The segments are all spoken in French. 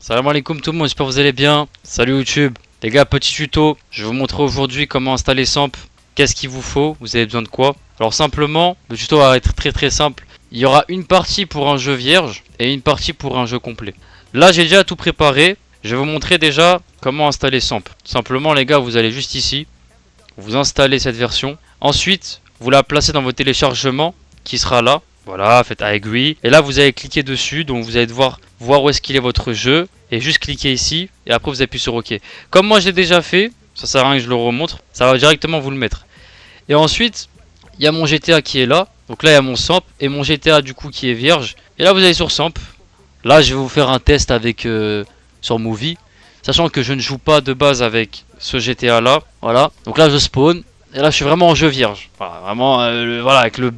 Salam alaikum tout le monde, j'espère que vous allez bien. Salut YouTube. Les gars, petit tuto. Je vais vous montrer aujourd'hui comment installer Samp. Qu'est-ce qu'il vous faut? Vous avez besoin de quoi? Alors simplement, le tuto va être très simple. Il y aura une partie pour un jeu vierge et une partie pour un jeu complet. Là, j'ai déjà tout préparé. Je vais vous montrer déjà comment installer Samp. Simplement les gars, vous allez juste ici. Vous installez cette version. Ensuite, vous la placez dans vos téléchargements qui sera là. Voilà, faites agree. Et là, vous allez cliquer dessus. Donc, vous allez devoir voir où est-ce qu'il est votre jeu. Et juste cliquer ici. Et après, vous appuyez sur OK. Comme moi, j'ai déjà fait. Ça sert à rien que je le remontre. Ça va directement vous le mettre. Et ensuite, il y a mon GTA qui est là. Donc là, il y a mon Samp. Et mon GTA, du coup, qui est vierge. Et là, vous allez sur Samp. Là, je vais vous faire un test avec sur Movie. Sachant que je ne joue pas de base avec ce GTA là. Voilà. Donc là, je spawn. Et là je suis vraiment en jeu vierge. Voilà, vraiment voilà, avec le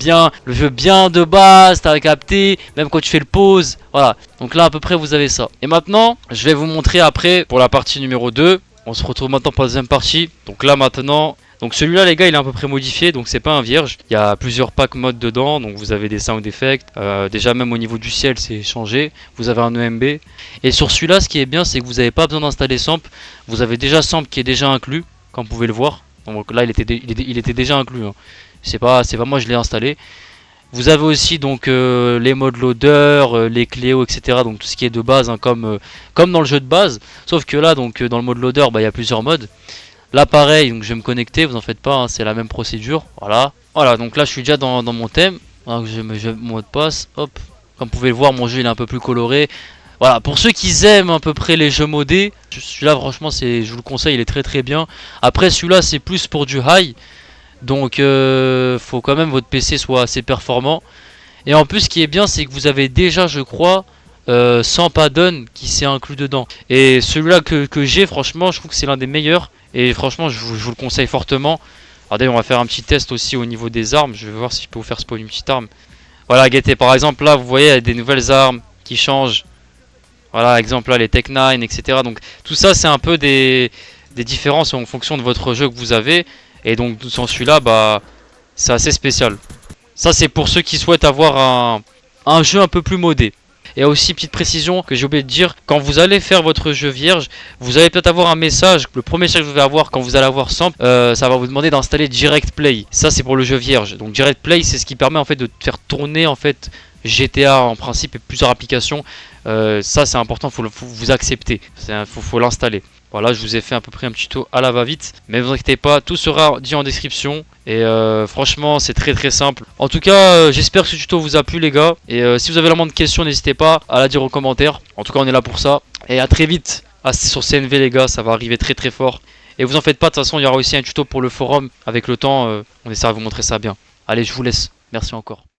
jeu bien de base, t'as capté, même quand tu fais le pause. Voilà. Donc là à peu près vous avez ça. Et maintenant, je vais vous montrer après pour la partie numéro 2. On se retrouve maintenant pour la deuxième partie. Donc là maintenant, donc celui-là les gars, il est à peu près modifié, donc c'est pas un vierge. Il y a plusieurs packs modes dedans, donc vous avez des sound effects. Déjà même au niveau du ciel, c'est changé. Vous avez un EMB. Et sur celui-là, ce qui est bien, c'est que vous n'avez pas besoin d'installer Samp. Vous avez déjà Samp qui est déjà inclus, comme vous pouvez le voir. Donc là il était déjà inclus, hein. C'est pas moi, je l'ai installé. Vous avez aussi donc les modes loader, les cléos, etc. Donc tout ce qui est de base, hein, comme dans le jeu de base. Sauf que là donc dans le mode loader, il y a plusieurs modes. Là pareil, donc je vais me connecter, vous en faites pas, hein, c'est la même procédure. Voilà, donc là je suis déjà dans mon thème. Donc je mets mon mot de passe, hop. Comme vous pouvez le voir, mon jeu il est un peu plus coloré. Voilà, pour ceux qui aiment à peu près les jeux modés, celui-là franchement je vous le conseille, il est très bien. Après celui-là c'est plus pour du high, donc faut quand même votre PC soit assez performant. Et en plus ce qui est bien c'est que vous avez déjà je crois 100 add-on qui s'est inclus dedans. Et celui-là que j'ai franchement je trouve que c'est l'un des meilleurs. Et franchement je vous le conseille fortement. Alors d'ailleurs on va faire un petit test aussi au niveau des armes, je vais voir si je peux vous faire spawn une petite arme. Voilà, guettez par exemple là vous voyez il y a des nouvelles armes qui changent. Voilà, exemple là les Tech 9, etc. Donc tout ça c'est un peu des différences en fonction de votre jeu que vous avez. Et donc dans celui-là, bah c'est assez spécial. Ça c'est pour ceux qui souhaitent avoir un jeu un peu plus modé. Et aussi petite précision que j'ai oublié de dire, quand vous allez faire votre jeu vierge, vous allez peut-être avoir un message. Le premier message que vous allez avoir quand vous allez avoir Samp, ça va vous demander d'installer Direct Play. Ça c'est pour le jeu vierge. Donc Direct Play c'est ce qui permet en fait de faire tourner en fait GTA en principe et plusieurs applications. Ça c'est important, faut vous accepter, faut l'installer. Voilà, je vous ai fait à peu près un petit tuto à la va-vite, mais ne vous inquiétez pas, tout sera dit en description. Et franchement c'est très simple. En tout cas j'espère que ce tuto vous a plu les gars. Et si vous avez la moindre question, n'hésitez pas à la dire en commentaire. En tout cas on est là pour ça. Et à très vite sur CNV les gars, ça va arriver très fort. Et vous en faites pas, de toute façon il y aura aussi un tuto pour le forum. Avec le temps on essaiera de vous montrer ça bien. Allez, je vous laisse, merci encore.